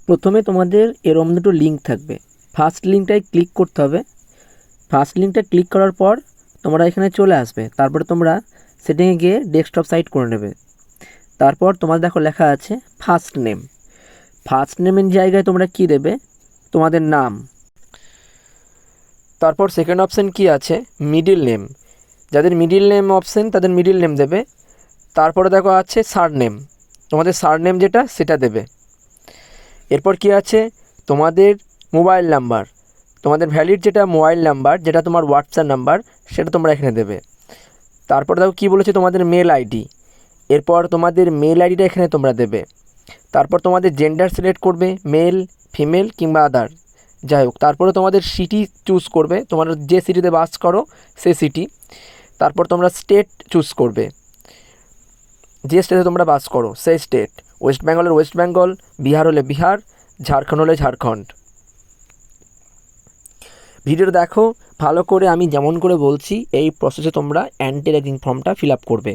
প্রথমে তোমাদের এরকম দুটো লিঙ্ক থাকবে। ফার্স্ট লিঙ্কটায় ক্লিক করতে হবে। ফার্স্ট লিঙ্কটা ক্লিক করার পর তোমরা এখানে চলে আসবে। তারপরে তোমরা সেটিংয়ে গিয়ে ডেস্কটপ সাইট করে নেবে। তারপর তোমার দেখো লেখা আছে ফার্স্ট নেম। ফার্স্ট নেমের জায়গায় তোমরা কি দেবে? তোমাদের নাম। তারপর সেকেন্ড অপশান কি আছে? Middle name. যাদের মিডিল নেম অপশান তাদের মিডিল নেম দেবে। তারপরে দেখো আছে সারনেম, তোমাদের সারনেম যেটা সেটা দেবে। এরপর কি আছে? তোমাদের মোবাইল নাম্বার, তোমাদের ভ্যালিড যেটা মোবাইল নাম্বার, যেটা তোমার হোয়াটসঅ্যাপ নাম্বার, সেটা তোমরা এখানে দেবে। তারপর দেখো কী বলেছে, তোমাদের মেল আইডি। এরপর তোমাদের মেল আইডিটা এখানে তোমরা দেবে। তারপর তোমাদের জেন্ডার সিলেক্ট করবে, মেল, ফিমেল কিংবা আদার, যাই হোক। তারপরে তোমাদের সিটি চুজ করবে, তোমরা যে সিটিতে বাস করো সেই সিটি। তারপর তোমরা স্টেট চুজ করবে, যে স্টেটে তোমরা বাস করো সেই স্টেট। ওয়েস্ট বেঙ্গলের ওয়েস্ট বেঙ্গল, বিহার হলে বিহার, ঝাড়খণ্ড হলে ঝাড়খণ্ড। ভিডিওটা দেখো ভালো করে, আমি যেমন করে বলছি এই প্রসেসে তোমরা অ্যান্টি র্যাগিং ফর্মটা ফিল আপ করবে।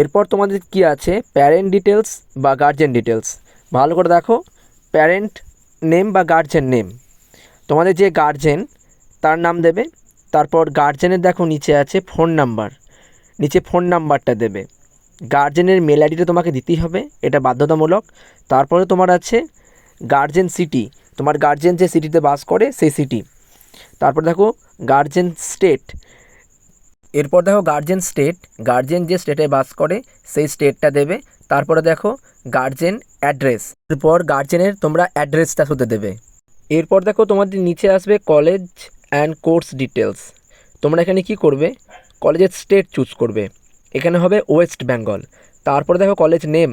এরপর তোমাদের কি আছে? প্যারেন্ট ডিটেলস বা গার্জেন ডিটেলস। ভালো করে দেখো, প্যারেন্ট নেম বা গার্জেন নেম, তোমাদের যে গার্জেন তার নাম দেবে। তারপর গার্জেনের দেখো নিচে আছে ফোন নাম্বার, নিচে ফোন নাম্বারটা দেবে। গার্জেনের মেল আইডিটা তোমাকে দিতেই হবে, এটা বাধ্যতামূলক। তারপরে তোমার আছে গার্জেন সিটি, তোমার গার্জেন যে সিটিতে বাস করে সেই সিটি। তারপর দেখো গার্জেন স্টেট। এরপর দেখো গার্জেন স্টেট, গার্জেন যে স্টেটে বাস করে সেই স্টেটটা দেবে। তারপরে দেখো গার্জেন অ্যাড্রেস, এরপর গার্জেনের তোমরা অ্যাড্রেসটা শুধু দেবে। এরপর দেখো তোমাদের নিচে আসবে কলেজ অ্যান্ড কোর্স ডিটেলস। তোমরা এখানে কি করবে? কলেজের স্টেট চুজ করবে, এখানে হবে ওয়েস্ট বেঙ্গল। তারপরে দেখো কলেজ নেম,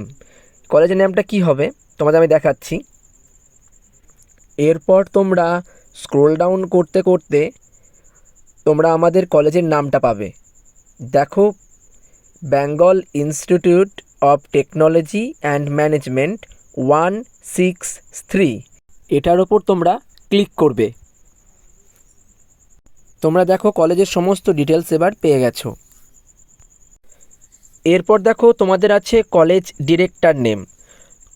কলেজের নেমটা কি হবে তোমাদের আমি দেখাচ্ছি। এরপর তোমরা স্ক্রোল ডাউন করতে করতে তোমরা আমাদের কলেজের নামটা পাবে। দেখো, Bengal institute of technology and management 163, এটার ওপর তোমরা ক্লিক করবে। তোমরা দেখো কলেজের সমস্ত ডিটেলস এবার পেয়ে গেছো। এরপর দেখো তোমাদের আছে কলেজ ডিরেক্টর নেম।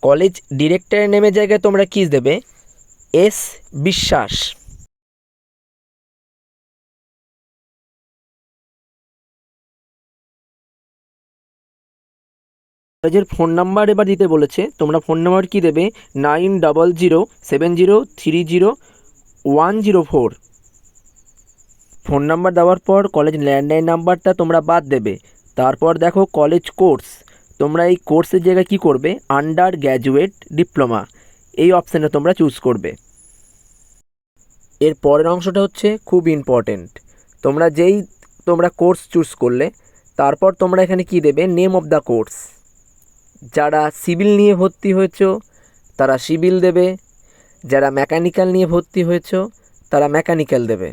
কলেজ ডিরেক্টরের নেমের জায়গায় তোমরা কী দেবে? এস বিশ্বাস। কলেজের ফোন নাম্বার এবার দিতে বলেছে, তোমরা ফোন নাম্বার কি দেবে? 9007030104। ফোন নাম্বার দেওয়ার পর কলেজ ল্যান্ডলাইন নাম্বারটা তোমরা বাদ দেবে। তারপর দেখো কলেজ কোর্স, তোমরা এই কোর্সের জায়গায় কী করবে? আন্ডার গ্র্যাজুয়েট ডিপ্লোমা, এই অপশানে তোমরা চুজ করবে। এর পরের অংশটা হচ্ছে খুব ইম্পর্টেন্ট। তোমরা কোর্স চুজ করলে, তারপর তোমরা এখানে কি দেবে? Name of the course. যারা সিভিল নিয়ে ভর্তি হয়েছো তারা সিভিল দেবে, যারা মেকানিক্যাল নিয়ে ভর্তি হয়েছো তারা মেকানিক্যাল দেবে,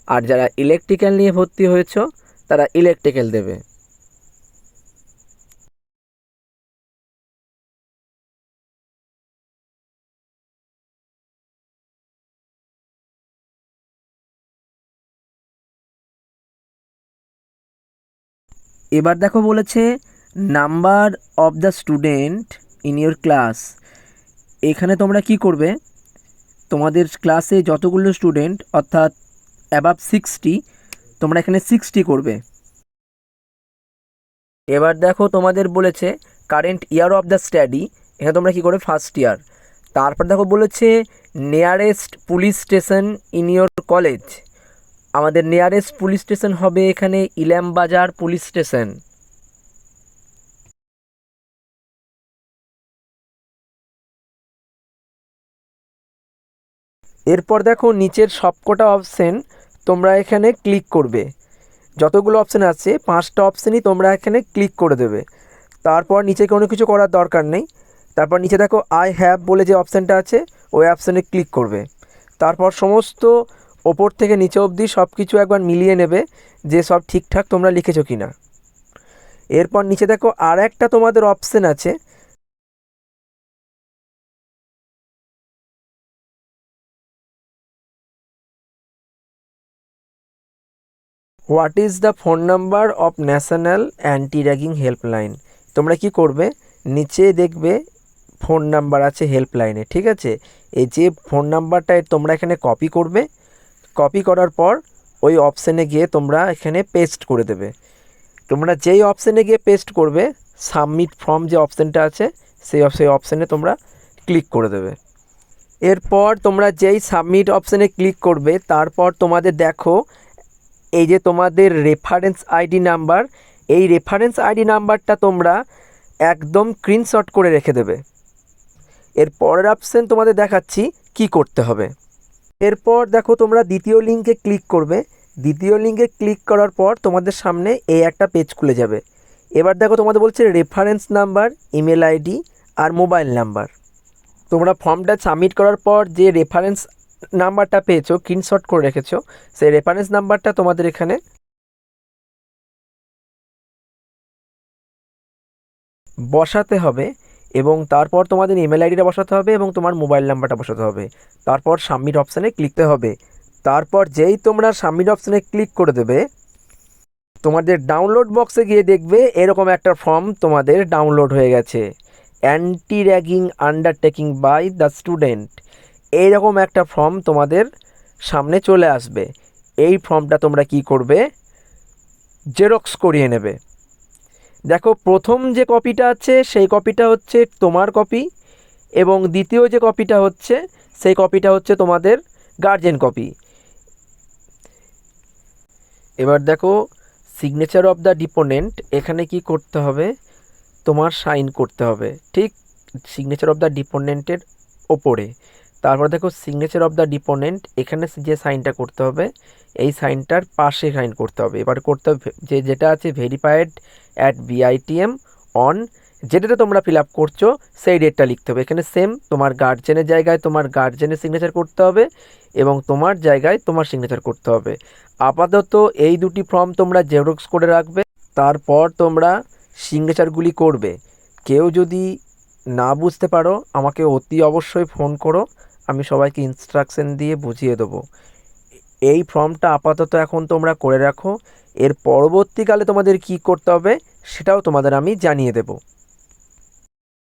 আর যারা ইলেকট্রিক্যাল নিয়ে ভর্তি হয়েছো তারা ইলেকট্রিক্যাল দেবে। এবার দেখো বলেছে number of the student in your class. এখানে তোমরা কি করবে? তোমাদের ক্লাসে যতগুলো স্টুডেন্ট অর্থাৎ অ্যাবাভ 60, তোমরা এখানে 60 করবে। এবার দেখো তোমাদের বলেছে current year of the study, এখানে তোমরা কী করবে? First year. তারপর দেখো বলেছে nearest police station in your college. আমাদের নিয়ারেস্ট পুলিশ স্টেশন হবে এখানে ইলামবাজার পুলিশ স্টেশন। এরপর দেখো নিচের সবকটা অপশান তোমরা এখানে ক্লিক করবে। যতগুলো অপশান আছে 5টা অপশানই তোমরা এখানে ক্লিক করে দেবে। তারপর নিচে কোনো কিছু করার দরকার নেই। তারপর নিচে দেখো আই হ্যাভ বলে যে অপশানটা আছে ওই অপশানে ক্লিক করবে। তারপর সমস্ত ওপর থেকে নিচে অবধি সব কিছু একবার মিলিয়ে নেবে যে সব ঠিকঠাক তোমরা লিখেছো কি না। এরপর নিচে দেখো আর একটা তোমাদের অপশান আছে, what is the phone number of national anti ragging helpline. তোমরা কি করবে, নিচে দেখবে ফোন নাম্বার আছে হেল্পলাইনে, ঠিক আছে। এই যে ফোন নাম্বারটায় তোমরা এখানে কপি করবে, কপি করার পর ওই অপশানে গিয়ে তোমরা এখানে পেস্ট করে দেবে। তোমরা যেই অপশানে গিয়ে পেস্ট করবে, সাবমিট ফর্ম যে অপশানটা আছে সেই অপশানে তোমরা ক্লিক করে দেবে। এরপর তোমরা যেই সাবমিট অপশানে ক্লিক করবে, তারপর তোমাদের দেখো এই যে তোমাদের রেফারেন্স আইডি নাম্বার, এই রেফারেন্স আইডি নাম্বারটা তোমরা একদম স্ক্রিনশট করে রেখে দেবে। এর পরের অপশান তোমাদের দেখাচ্ছি কি করতে হবে। এরপর দেখো তোমরা দ্বিতীয় লিঙ্কে ক্লিক করবে। দ্বিতীয় লিঙ্কে ক্লিক করার পর তোমাদের সামনে এই একটা পেজ খুলে যাবে। এবার দেখো তোমাদের বলছে রেফারেন্স নাম্বার, ইমেল আইডি আর মোবাইল নাম্বার। তোমরা ফর্মটা সাবমিট করার পর যে রেফারেন্স নাম্বারটা পেয়েছো, স্ক্রিনশট করে রেখেছো, সেই রেফারেন্স নাম্বারটা তোমাদের এখানে বসাতে হবে এবং তারপর তোমাদের ইমেল আইডিটা বসাতে হবে এবং তোমার মোবাইল নাম্বারটা বসাতে হবে। তারপর সাবমিট অপশানে ক্লিকতে হবে। তারপর যেই তোমরা সাবমিট অপশানে ক্লিক করে দেবে, তোমাদের ডাউনলোড বক্সে গিয়ে দেখবে এরকম একটা ফর্ম তোমাদের ডাউনলোড হয়ে গেছে, anti ragging undertaking by the student. এইরকম একটা ফর্ম তোমাদের সামনে চলে আসবে। এই ফর্মটা তোমরা কি করবে, জেরক্স করিয়ে নেবে। দেখো প্রথম যে কপিটা আছে সেই কপিটা হচ্ছে তোমার কপি এবং দ্বিতীয় যে কপিটা হচ্ছে সেই কপিটা হচ্ছে তোমাদের গার্জেন কপি। এবার দেখো সিগনেচার অফ দ্য ডিপোনেন্ট, এখানে কি করতে হবে, তোমার সাইন করতে হবে ঠিক সিগনেচার অফ দ্য ডিপোনেন্টের ওপরে। তারপর দেখো সিগনেচার অফ দ্য ডিপোনেন্ট, এখানে যে সাইনটা করতে হবে এই সাইনটার পাশে সাইন করতে হবে। এবার করতে হবে যেটা আছে ভেরিফাইড অ্যাট বিআইটিএম অন, যেটাতে তোমরা ফিল আপ করছো সেই ডেটটা লিখতে হবে। এখানে সেম তোমার গার্জেনের জায়গায় তোমার গার্জেনের সিগনেচার করতে হবে এবং তোমার জায়গায় তোমার সিগনেচার করতে হবে। আপাতত এই দুটি ফর্ম তোমরা জেরক্স করে রাখবে, তারপর তোমরা সিগনেচারগুলি করবে। কেউ যদি না বুঝতে পারো আমাকে অতি অবশ্যই ফোন করো, আমি সবাইকে ইনস্ট্রাকশন দিয়ে বুঝিয়ে দেবো। এই ফর্মটা আপাতত এখন তোমরা করে রাখো, এর পরবর্তীকালে তোমাদের কি করতে হবে সেটাও তোমাদের আমি জানিয়ে দেবো।